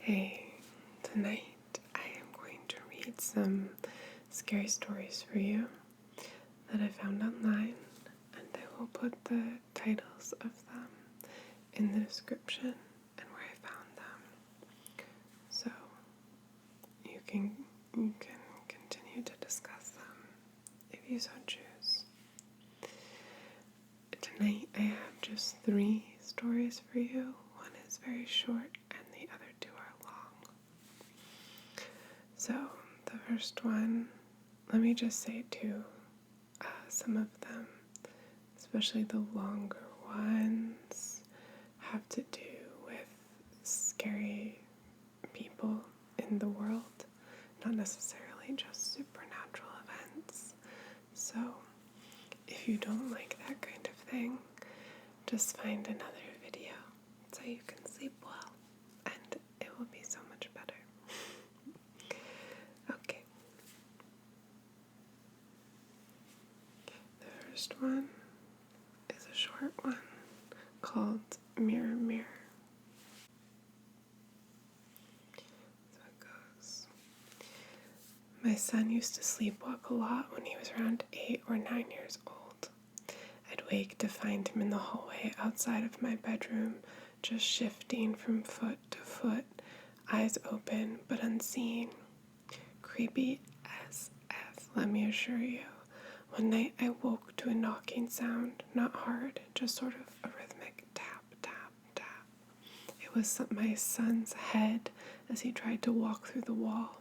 Hey, tonight I am going to read some scary stories for you that I found online, and I will put the titles of them in the description and where I found them, so you can continue to discuss them if you so choose. Tonight I have just 3 stories for you. One is very short and the other 2 are long. So the first one, let me just say too, some of them, especially the longer ones, have to do with scary people in the world, not necessarily just supernatural events. So if you don't like that kind of thing, just find another video so you can sleep well, and it will be so much better. Okay. The first one is a short one called Mirror Mirror. So it goes. My son used to sleepwalk a lot when he was around 8 or 9 years old. I'd wake to find him in the hallway outside of my bedroom, just shifting from foot to foot, eyes open but unseen. Creepy as F, let me assure you. One night I woke to a knocking sound, not hard, just sort of a rhythmic tap, tap, tap. It was my son's head as he tried to walk through the wall.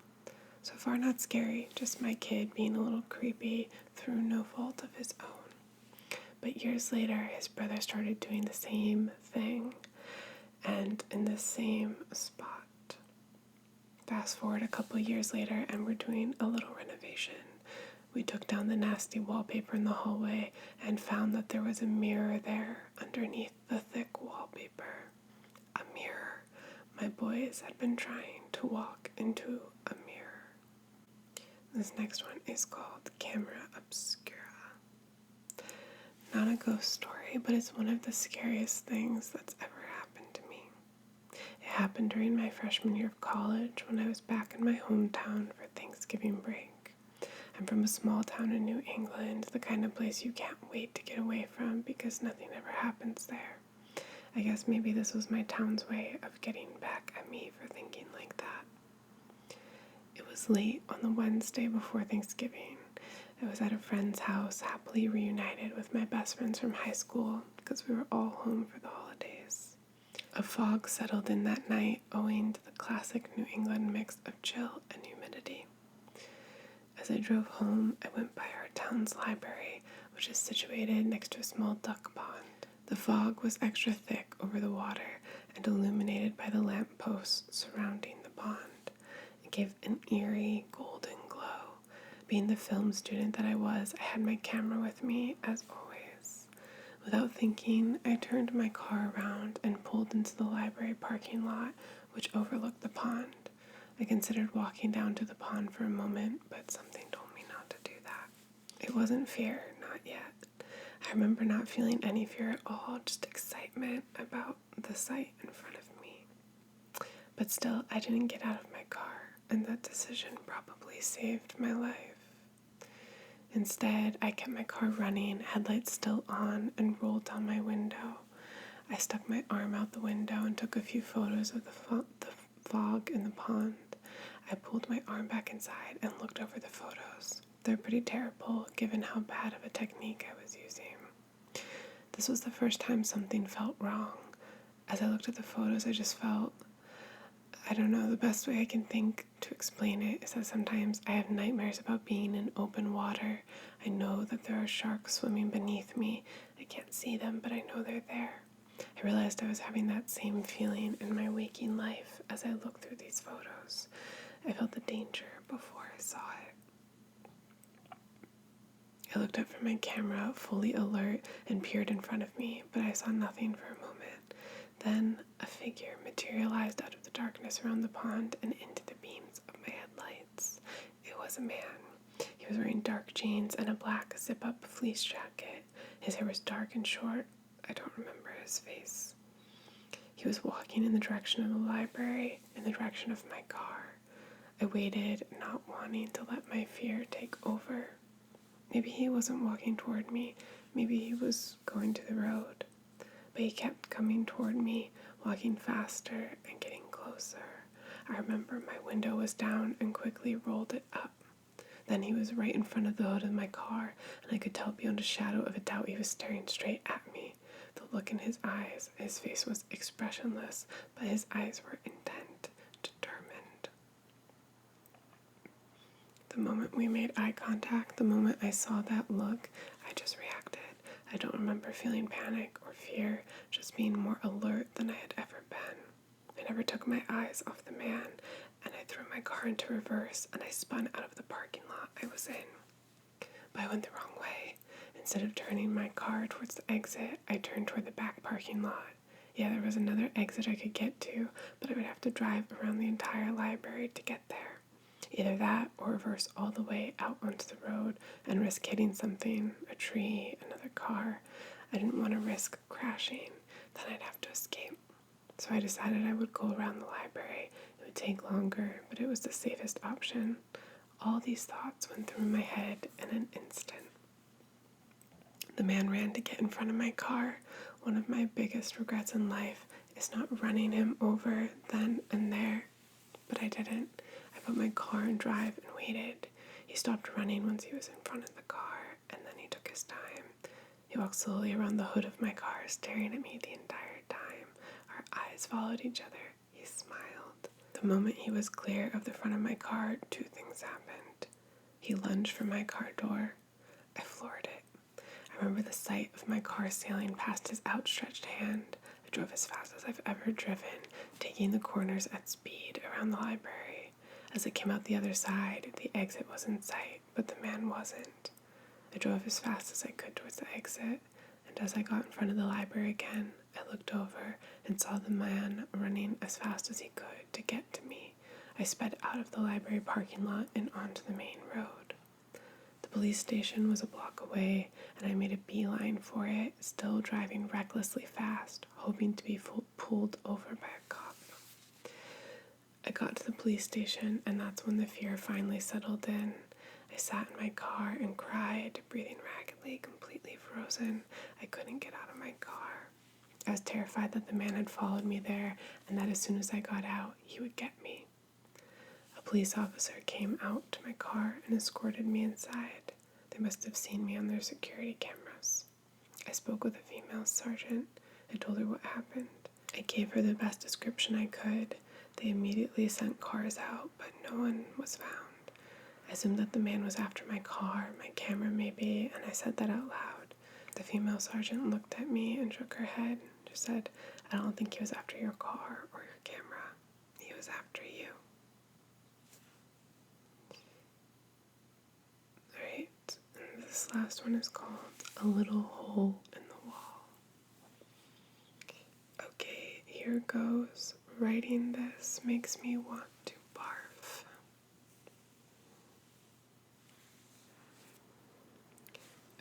So far not scary, just my kid being a little creepy through no fault of his own. But years later, his brother started doing the same thing, and in the same spot. Fast forward a couple years later, and we're doing a little renovation. We took down the nasty wallpaper in the hallway and found that there was a mirror there underneath the thick wallpaper. A mirror. My boys had been trying to walk into a mirror. This next one is called Camera Obscura. Not a ghost story, but it's one of the scariest things that's ever happened to me. It happened during my freshman year of college when I was back in my hometown for Thanksgiving break. I'm from a small town in New England, the kind of place you can't wait to get away from because nothing ever happens there. I guess maybe this was my town's way of getting back at me for thinking like that. It was late on the Wednesday before Thanksgiving. I was at a friend's house, happily reunited with my best friends from high school because we were all home for the holidays. A fog settled in that night owing to the classic New England mix of chill and humidity. As I drove home, I went by our town's library, which is situated next to a small duck pond. The fog was extra thick over the water and illuminated by the lamp posts surrounding the pond. It gave an eerie golden glow. Being the film student that I was, I had my camera with me, as always. Without thinking, I turned my car around and pulled into the library parking lot, which overlooked the pond. I considered walking down to the pond for a moment, but something told me not to do that. It wasn't fear, not yet. I remember not feeling any fear at all, just excitement about the sight in front of me. But still, I didn't get out of my car, and that decision probably saved my life. Instead, I kept my car running, headlights still on, and rolled down my window. I stuck my arm out the window and took a few photos of the fog in the pond. I pulled my arm back inside and looked over the photos. They're pretty terrible, given how bad of a technique I was using. This was the first time something felt wrong. As I looked at the photos, I just felt, the best way I can think to explain it is that sometimes I have nightmares about being in open water. I know that there are sharks swimming beneath me. I can't see them, but I know they're there. I realized I was having that same feeling in my waking life as I looked through these photos. I felt the danger before I saw it. I looked up from my camera, fully alert, and peered in front of me, but I saw nothing for a moment. Then a figure materialized out of the darkness around the pond and into the beams of my headlights. It was a man. He was wearing dark jeans and a black zip-up fleece jacket. His hair was dark and short. I don't remember his face. He He was walking in the direction of the library, in the direction of my car. I waited, not wanting to let my fear take over. Maybe he wasn't walking toward me. Maybe he was going to the road. But he kept coming toward me, walking faster and getting closer. I remember my window was down and quickly rolled it up. Then he was right in front of the hood of my car, and I could tell beyond a shadow of a doubt he was staring straight at me. The look in his eyes, his face was expressionless, but his eyes were intent, determined. The moment we made eye contact, the moment I saw that look, I just reacted. I don't remember feeling panic or fear, just being more alert than I had ever been. I never took my eyes off the man, and I threw my car into reverse, and I spun out of the parking lot I was in. But I went the wrong way. Instead of turning my car towards the exit, I turned toward the back parking lot. Yeah, there was another exit I could get to, but I would have to drive around the entire library to get there. Either that or reverse all the way out onto the road and risk hitting something, a tree, another car. I didn't want to risk crashing. Then I'd have to escape. So I decided I would go around the library. It would take longer, but it was the safest option. All these thoughts went through my head in an instant. The man ran to get in front of my car. One of my biggest regrets in life is not running him over then and there. But I didn't. I put my car in drive and waited. He stopped running once he was in front of the car, and then he took his time. He walked slowly around the hood of my car, staring at me the entire time. Our eyes followed each other. He smiled. The moment he was clear of the front of my car, two things happened. He lunged for my car door. I floored it. I remember the sight of my car sailing past his outstretched hand. I drove as fast as I've ever driven, taking the corners at speed around the library. As I came out the other side, the exit was in sight, but the man wasn't. I drove as fast as I could towards the exit, and as I got in front of the library again, I looked over and saw the man running as fast as he could to get to me. I sped out of the library parking lot and onto the main road. The police station was a block away, and I made a beeline for it, still driving recklessly fast, hoping to be pulled over by a cop. I got to the police station, and that's when the fear finally settled in. I sat in my car and cried, breathing raggedly, completely frozen. I couldn't get out of my car. I was terrified that the man had followed me there, and that as soon as I got out, he would get me. A police officer came out to my car and escorted me inside. They must have seen me on their security cameras. I spoke with a female sergeant. I told her what happened. I gave her the best description I could. They immediately sent cars out, but no one was found. I assumed that the man was after my car, my camera maybe, and I said that out loud. The female sergeant looked at me and shook her head. She said, "I don't think he was after your car or your camera. He was after you." Alright, and this last one is called A Little Hole in the Wall. Okay, here goes. Writing this makes me want to barf.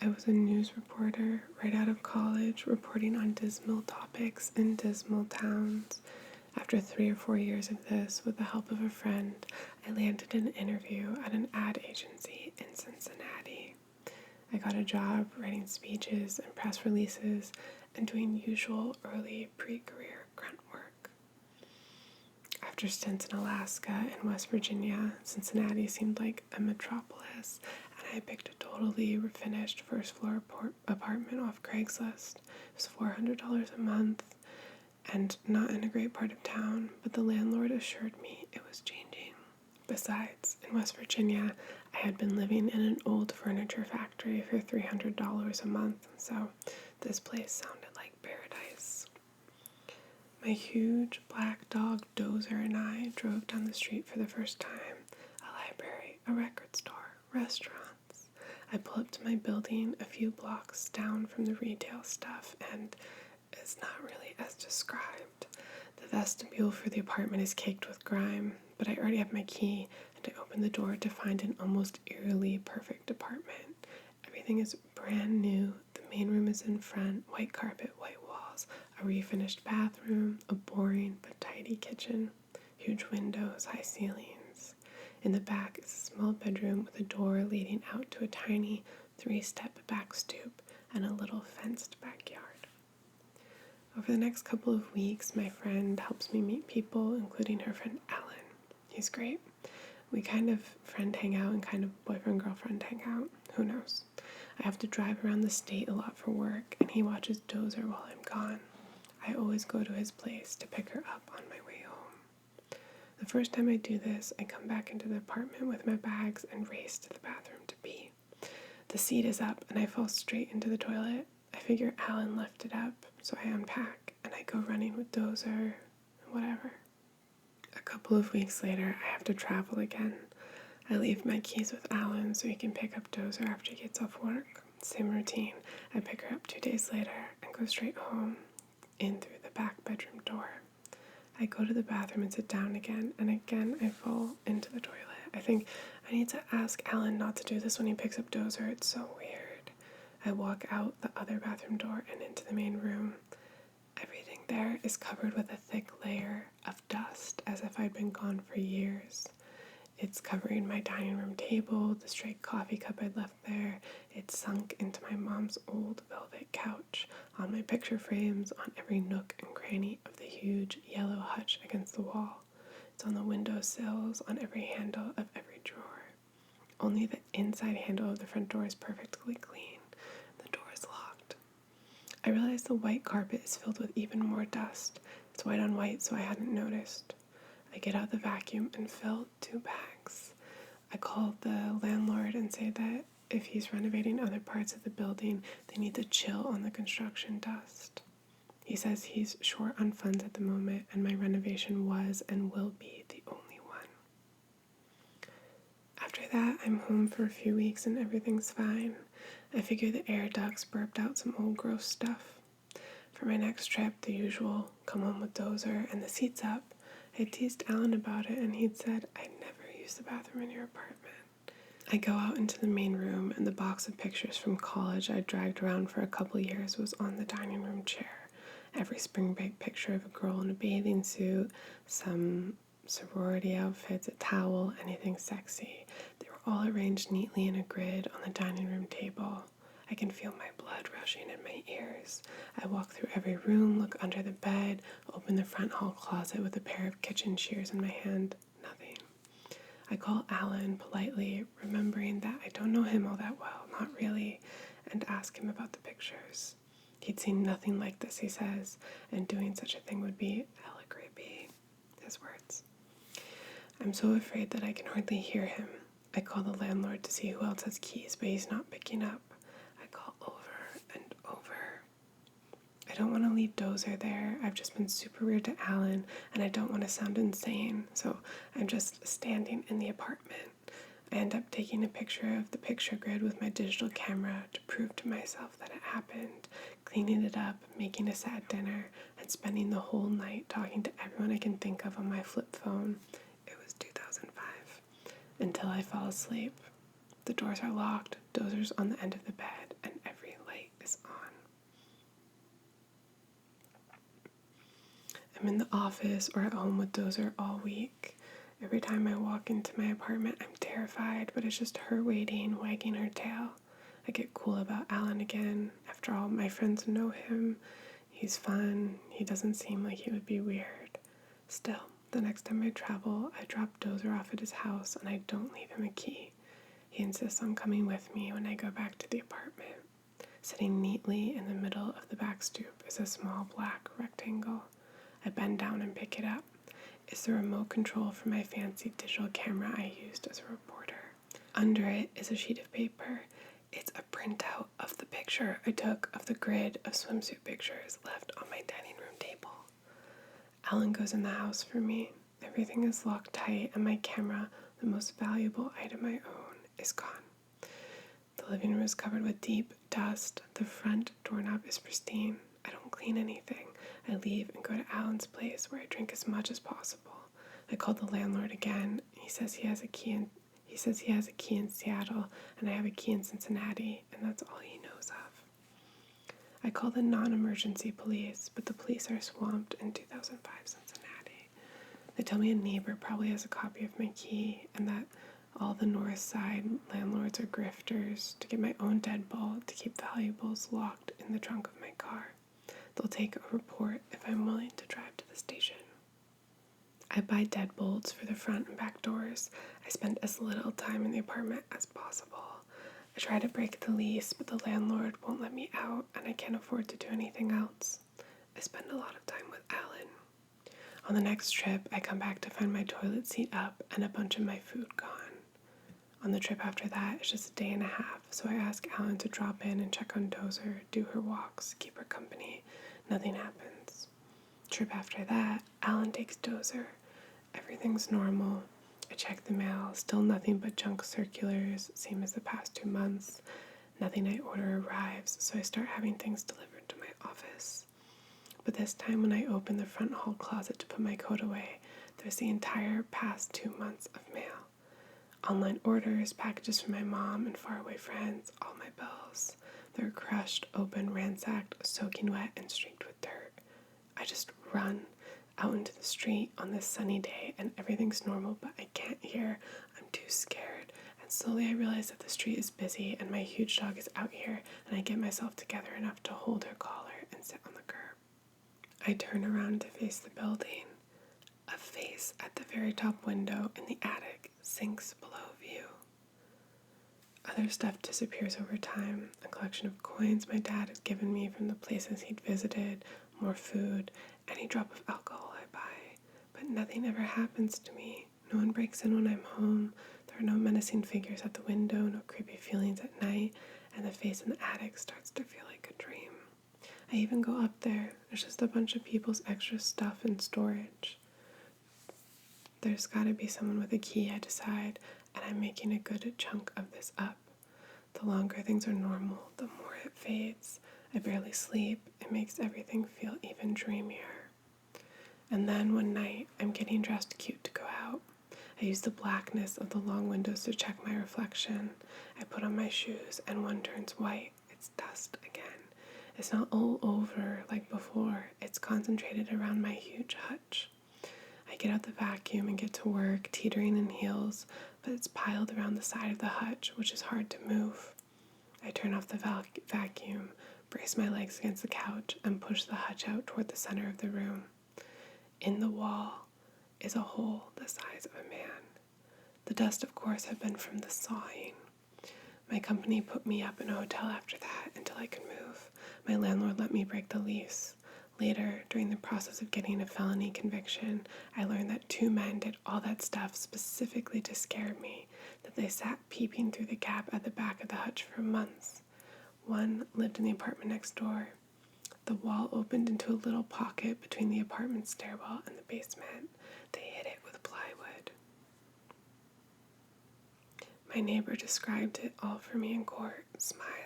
I was a news reporter right out of college, reporting on dismal topics in dismal towns. After 3 or 4 years of this, with the help of a friend, I landed an interview at an ad agency in Cincinnati. I got a job writing speeches and press releases and doing usual early pre-career grunt work. After stints in Alaska and West Virginia, Cincinnati seemed like a metropolis, and I picked a totally finished first-floor apartment off Craigslist. It was $400 a month, and not in a great part of town, but the landlord assured me it was changing. Besides, in West Virginia, I had been living in an old furniture factory for $300 a month, so this place sounded like paradise. My huge black dog Dozer and I drove down the street for the first time. A library, a record store, restaurants. I pull up to my building a few blocks down from the retail stuff, and it's not really as described. The vestibule for the apartment is caked with grime, but I already have my key, and I open the door to find an almost eerily perfect apartment. Everything is brand new. The main room is in front, white carpet, white walls, a a refinished bathroom, a boring but tidy kitchen, huge windows, high ceilings. In the back is a small bedroom with a door leading out to a tiny 3-step back stoop and a little fenced backyard. Over the next couple of weeks, my friend helps me meet people, including her friend Alan. He's great. We kind of friend hang out and kind of boyfriend-girlfriend hang out. Who knows? I have to drive around the state a lot for work, and he watches Dozer while I'm gone. I always go to his place to pick her up on my way home. The first time I do this, I come back into the apartment with my bags and race to the bathroom to pee. The seat is up, and I fall straight into the toilet. I figure Alan left it up, so I unpack, and I go running with Dozer, whatever. A couple of weeks later, I have to travel again. I leave my keys with Alan so he can pick up Dozer after he gets off work. Same routine. I pick her up 2 days later and go straight home, in through the back bedroom door. I go to the bathroom and sit down again I fall into the toilet. I think I need to ask Alan not to do this when he picks up Dozer. It's so weird. I walk out the other bathroom door and into the main room. Everything there is covered with a thick layer of dust, as if I'd been gone for years. It's covering my dining room table, the stray coffee cup I'd left there. It's sunk into my mom's old velvet couch, on my picture frames, on every nook and cranny of the huge yellow hutch against the wall. It's on the windowsills, on every handle of every drawer. Only the inside handle of the front door is perfectly clean. The door is locked. I realize the white carpet is filled with even more dust. It's white on white, so I hadn't noticed. I get out the vacuum and fill 2 bags. I call the landlord and say that if he's renovating other parts of the building, they need to chill on the construction dust. He says he's short on funds at the moment, and my renovation was and will be the only one. After that, I'm home for a few weeks and everything's fine. I figure the air ducts burped out some old gross stuff. For my next trip, the usual come home with Dozer and the seat's up. I teased Alan about it, and he'd said I'd never use the bathroom in your apartment. I go out into the main room, and the box of pictures from college I'd dragged around for a couple years was on the dining room chair. Every spring break picture of a girl in a bathing suit, some sorority outfits, a towel, anything sexy. They were all arranged neatly in a grid on the dining room table. I can feel my blood rushing in my ears. I walk through every room, look under the bed, open the front hall closet with a pair of kitchen shears in my hand. Nothing. I call Alan politely, remembering that I don't know him all that well, not really, and ask him about the pictures. He'd seen nothing like this, he says, and doing such a thing would be hella creepy. His words. I'm so afraid that I can hardly hear him. I call the landlord to see who else has keys, but he's not picking up. I call over and over. I don't want to leave Dozer there. I've just been super weird to Alan, and I don't want to sound insane, so I'm just standing in the apartment. I end up taking a picture of the picture grid with my digital camera to prove to myself that it happened, cleaning it up, making a sad dinner, and spending the whole night talking to everyone I can think of on my flip phone. It was 2005. Until I fall asleep. The doors are locked, Dozer's on the end of the bed, and every light is on. I'm in the office or at home with Dozer all week. Every time I walk into my apartment, I'm terrified, but it's just her waiting, wagging her tail. I get cool about Alan again. After all, my friends know him. He's fun. He doesn't seem like he would be weird. Still, the next time I travel, I drop Dozer off at his house and I don't leave him a key. He insists on coming with me when I go back to the apartment. Sitting neatly in the middle of the back stoop is a small black rectangle. I bend down and pick it up. It's the remote control for my fancy digital camera I used as a reporter. Under it is a sheet of paper. It's a printout of the picture I took of the grid of swimsuit pictures left on my dining room table. Alan goes in the house for me. Everything is locked tight, and my camera, the most valuable item I own, is gone. The living room is covered with deep dust. The front doorknob is pristine. I don't clean anything. I leave and go to Alan's place where I drink as much as possible. I call the landlord again. He says he has a key in Seattle, and I have a key in Cincinnati, and that's all he knows of. I call the non-emergency police, but the police are swamped in 2005 Cincinnati. They tell me a neighbor probably has a copy of my key and that all the north side landlords are grifters to get my own deadbolt to keep valuables locked in the trunk of my car. They'll take a report if I'm willing to drive to the station. I buy deadbolts for the front and back doors. I spend as little time in the apartment as possible. I try to break the lease, but the landlord won't let me out, and I can't afford to do anything else. I spend a lot of time with Alan. On the next trip, I come back to find my toilet seat up and a bunch of my food gone. On the trip after that, it's just a day and a half, so I ask Alan to drop in and check on Dozer, do her walks, keep her company. Nothing happens. Trip after that, Alan takes Dozer. Everything's normal. I check the mail, still nothing but junk circulars, same as the past 2 months. Nothing I order arrives, so I start having things delivered to my office. But this time when I open the front hall closet to put my coat away, there's the entire past 2 months of mail. Online orders, packages from my mom and faraway friends, all my bills. They're crushed, open, ransacked, soaking wet, and streaked with dirt. I just run out into the street on this sunny day and everything's normal, but I can't hear. I'm too scared. And slowly I realize that the street is busy and my huge dog is out here, and I get myself together enough to hold her collar and sit on the curb. I turn around to face the building. A face at the very top window in the attic sinks below view. Other stuff disappears over time. A collection of coins my dad had given me from the places he'd visited, more food, any drop of alcohol I buy. But nothing ever happens to me. No one breaks in when I'm home. There are no menacing figures at the window, no creepy feelings at night, and the face in the attic starts to feel like a dream. I even go up there. There's just a bunch of people's extra stuff in storage. There's gotta be someone with a key, I decide, and I'm making a good chunk of this up. The longer things are normal, the more it fades. I barely sleep. It makes everything feel even dreamier. And then one night, I'm getting dressed cute to go out. I use the blackness of the long windows to check my reflection. I put on my shoes, and one turns white. It's dust again. It's not all over like before. It's concentrated around my huge hutch. I get out the vacuum and get to work, teetering in heels, but it's piled around the side of the hutch, which is hard to move. I turn off the vacuum, brace my legs against the couch, and push the hutch out toward the center of the room. In the wall is a hole the size of a man. The dust, of course, had been from the sawing. My company put me up in a hotel after that until I could move. My landlord let me break the lease. Later, during the process of getting a felony conviction, I learned that 2 men did all that stuff specifically to scare me, that they sat peeping through the gap at the back of the hutch for months. One lived in the apartment next door. The wall opened into a little pocket between the apartment stairwell and the basement. They hid it with plywood. My neighbor described it all for me in court, smiling.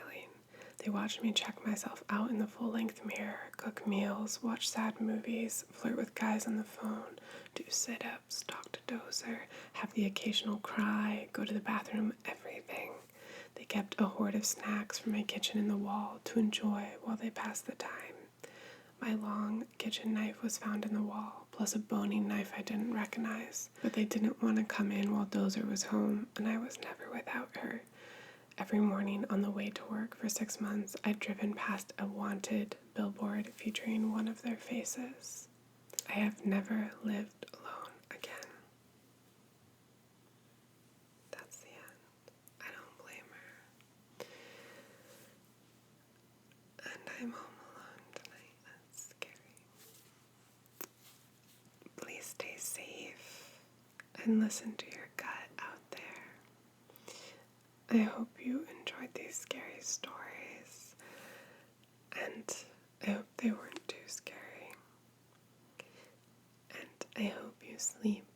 They watched me check myself out in the full-length mirror, cook meals, watch sad movies, flirt with guys on the phone, do sit-ups, talk to Dozer, have the occasional cry, go to the bathroom, everything. They kept a hoard of snacks from my kitchen in the wall to enjoy while they passed the time. My long kitchen knife was found in the wall, plus a boning knife I didn't recognize. But they didn't want to come in while Dozer was home, and I was never without her. Every morning on the way to work for 6 months, I'd driven past a wanted billboard featuring one of their faces. I have never lived alone again. That's the end. I don't blame her. And I'm home alone tonight. That's scary. Please stay safe and listen to your gut out there. I hope you enjoyed these scary stories, and I hope they weren't too scary. And I hope you sleep